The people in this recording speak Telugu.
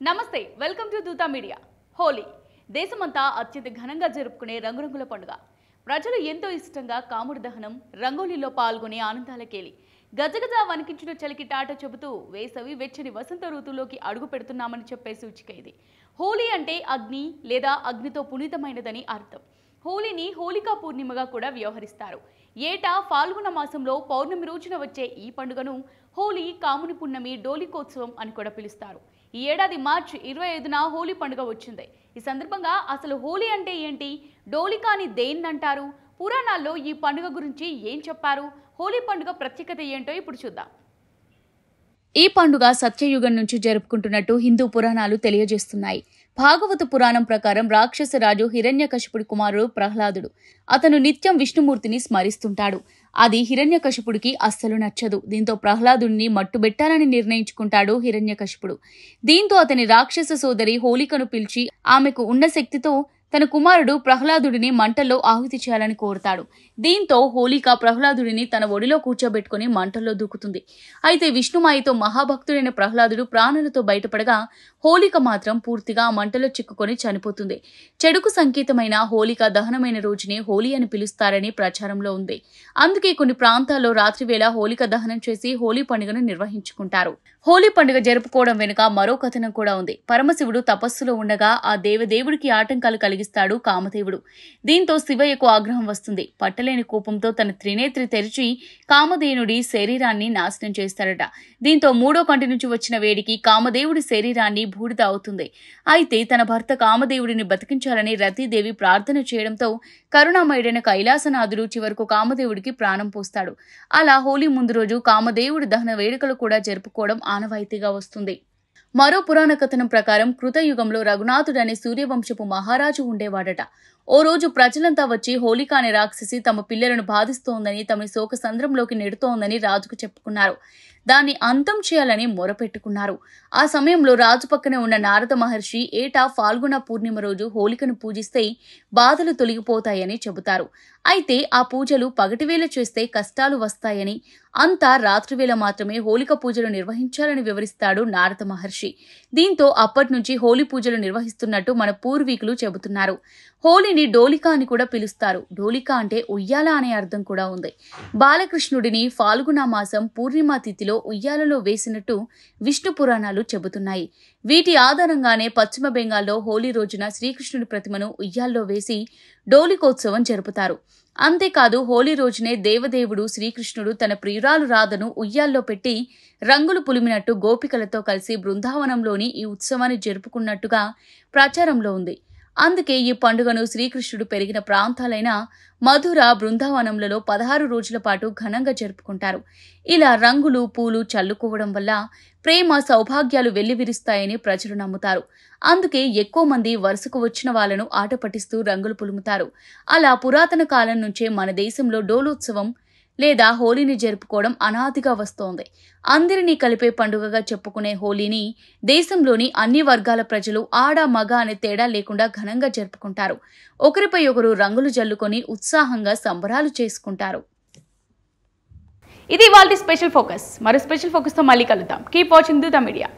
నమస్తే welcome to Dootha media. Holi దేశమంతా అత్యంత ఘనంగా జరుపుకునే రంగురంగుల పండుగ. ప్రజలు ఎంతో ఇష్టంగా కాముడి దహనం, రంగోలీలో పాల్గొనే ఆనందాలకేలి గజగజ వణికించిన చలికి టాట చెబుతూ వేసవి వెచ్చని వసంత ఋతువులోకి అడుగు పెడుతున్నామని చెప్పే సూచిక ఇది. హోలీ అంటే అగ్ని లేదా అగ్నితో పునీతమైనదని అర్థం. హోలీని హోలికా పూర్ణిమగా కూడా వ్యవహరిస్తారు. ఏటా ఫాల్గుణ మాసంలో పౌర్ణమి రోజున వచ్చే ఈ పండుగను హోలీ, కాముని పున్నమి, డోలికోత్సవం అని కూడా పిలుస్తారు. ఈ ఏడాది మార్చి 25న హోలీ పండుగ వచ్చింది. ఈ సందర్భంగా అసలు హోలీ అంటే ఏంటి, డోలికాని దేన్నంటారు, పురాణాల్లో ఈ పండుగ గురించి ఏం చెప్పారు, హోలీ పండుగ ప్రత్యేకత ఏంటో ఇప్పుడు చూద్దాం. ఈ పండుగ సత్యయుగం నుంచి జరుపుకుంటున్నట్టు హిందూ పురాణాలు తెలియజేస్తున్నాయి. భాగవత పురాణం ప్రకారం రాక్షస రాజు హిరణ్యకశిపుడి కుమారుడు ప్రహ్లాదుడు. అతను నిత్యం విష్ణుమూర్తిని స్మరిస్తుంటాడు. అది హిరణ్యకశిపుడికి అస్సలు నచ్చదు. దీంతో ప్రహ్లాదుడిని మట్టుబెట్టాలని నిర్ణయించుకుంటాడు హిరణ్యకశిపుడు. దీంతో అతని రాక్షస సోదరి హోలికను పిలిచి ఆమెకు ఉన్న శక్తితో తన కుమారుడు ప్రహ్లాదుడిని మంటల్లో ఆహుతి చేయాలని కోరుతాడు. దీంతో హోలిక ప్రహ్లాదుడిని తన ఒడిలో కూర్చోబెట్టుకుని మంటల్లో దూకుతుంది. అయితే విష్ణుమాయతో మహాభక్తుడైన ప్రహ్లాదుడు ప్రాణులతో బయటపడగా హోలిక మాత్రం పూర్తిగా మంటలో చిక్కుకొని చనిపోతుంది. చెడుకు సంకేతమైన హోలిక దహనమైన రోజునే హోలీ అని పిలుస్తారని ప్రచారంలో ఉంది. అందుకే కొన్ని ప్రాంతాల్లో రాత్రివేళ హోలిక దహనం చేసి హోలీ పండుగను నిర్వహించుకుంటారు. హోలీ పండుగ జరుపుకోవడం వెనుక మరో కథనం కూడా ఉంది. పరమశివుడు తపస్సులో ఉండగా ఆ దేవదేవుడికి ఆటంకాలు కలిగిస్తాడు కామదేవుడు. దీంతో శివయ్యకు ఆగ్రహం వస్తుంది. పట్టలేని కోపంతో తన త్రినేత్రి తెరిచి కామధేనుడి శరీరాన్ని నాశనం చేస్తాడట. దీంతో మూడో కంటి నుంచి వచ్చిన వేడికి కామదేవుడి శరీరాన్ని బూడిద అవుతుంది. అయితే తన భర్త కామదేవుడిని బతికించాలని రతీదేవి ప్రార్థన చేయడంతో కరుణామయుడైన కైలాసనాథుడు చివరకు కామదేవుడికి ప్రాణం పోస్తాడు. అలా హోలీ ముందు రోజు కామదేవుడి దహన వేడుకలు కూడా జరుపుకోవడం ఆనవాయితీగా వస్తుంది. మరో పురాణ కథనం ప్రకారం కృతయుగంలో రఘునాథుడు అనే సూర్యవంశపు మహారాజు ఉండేవాడట. ఓ రోజు ప్రజలంతా వచ్చి హోలిక అనే రాక్షసి తమ పిల్లలను బాధిస్తోందని, తమ శోక సంద్రంలోకి నెడుతోందని రాజుకు చెప్పుకున్నారు. దాన్ని అంతం చేయాలని మొరపెట్టుకున్నారు. ఆ సమయంలో రాజు పక్కనే ఉన్న నారద మహర్షి ఏటా ఫాల్గుణ పూర్ణిమ రోజు హోలికను పూజిస్తే బాధలు తొలగిపోతాయని చెబుతారు. అయితే ఆ పూజలు పగటివేళ చేస్తే కష్టాలు వస్తాయని, అంతా రాత్రివేళ మాత్రమే హోలిక పూజలు నిర్వహించాలని వివరిస్తాడు నారద మహర్షి. దీంతో అప్పటి నుంచి హోలీ పూజలు నిర్వహిస్తున్నట్టు మన పూర్వీకులు చెబుతున్నారు. హోలీని డోలికా అని కూడా పిలుస్తారు. డోలికా అంటే ఉయ్యాల అనే అర్థం కూడా ఉంది. బాలకృష్ణుడిని ఫాల్గుణ మాసం పూర్ణిమ తిథిలో ఉయ్యాలలో వేసినట్టు విష్ణు పురాణాలు చెబుతున్నాయి. వీటి ఆధారంగానే పశ్చిమ బెంగాల్లో హోలీ రోజున శ్రీకృష్ణుడి ప్రతిమను ఉయ్యాల్లో వేసి డోలికోత్సవం జరుపుతారు. అంతేకాదు హోలీ రోజునే దేవదేవుడు శ్రీకృష్ణుడు తన ప్రియురాలు రాధను ఉయ్యాల్లో పెట్టి రంగులు పులిమినట్టు గోపికలతో కలిసి బృందావనంలోని ఈ ఉత్సవాన్ని జరుపుకున్నట్టుగా ప్రచారంలో ఉంది. అందుకే ఈ పండుగను శ్రీకృష్ణుడు పెరిగిన ప్రాంతాలైన మధుర, బృందావనంలలో 16 రోజుల పాటు ఘనంగా జరుపుకుంటారు. ఇలా రంగులు, పూలు చల్లుకోవడం వల్ల ప్రేమ, సౌభాగ్యాలు వెల్లివిరుస్తాయని ప్రజలు నమ్ముతారు. అందుకే ఎక్కువ మంది వరుసకు వచ్చిన వాళ్లను ఆట పట్టిస్తూ రంగులు పులుముతారు. అలా పురాతన కాలం నుంచే మన దేశంలో డోలోత్సవం లేదా హోలీని జరుపుకోవడం అనాదిగా వస్తోంది. అందరినీ కలిపే పండుగగా చెప్పుకునే హోలీని దేశంలోని అన్ని వర్గాల ప్రజలు ఆడ, మగ అనే తేడా లేకుండా ఘనంగా జరుపుకుంటారు. ఒకరిపై ఒకరు రంగులు జల్లుకొని ఉత్సాహంగా సంబరాలు చేసుకుంటారు. ఇది ఇవాల్టి స్పెషల్ ఫోకస్. మరో స్పెషల్ ఫోకస్తో మళ్ళీ కలుద్దాం. Keep watching Dootha media.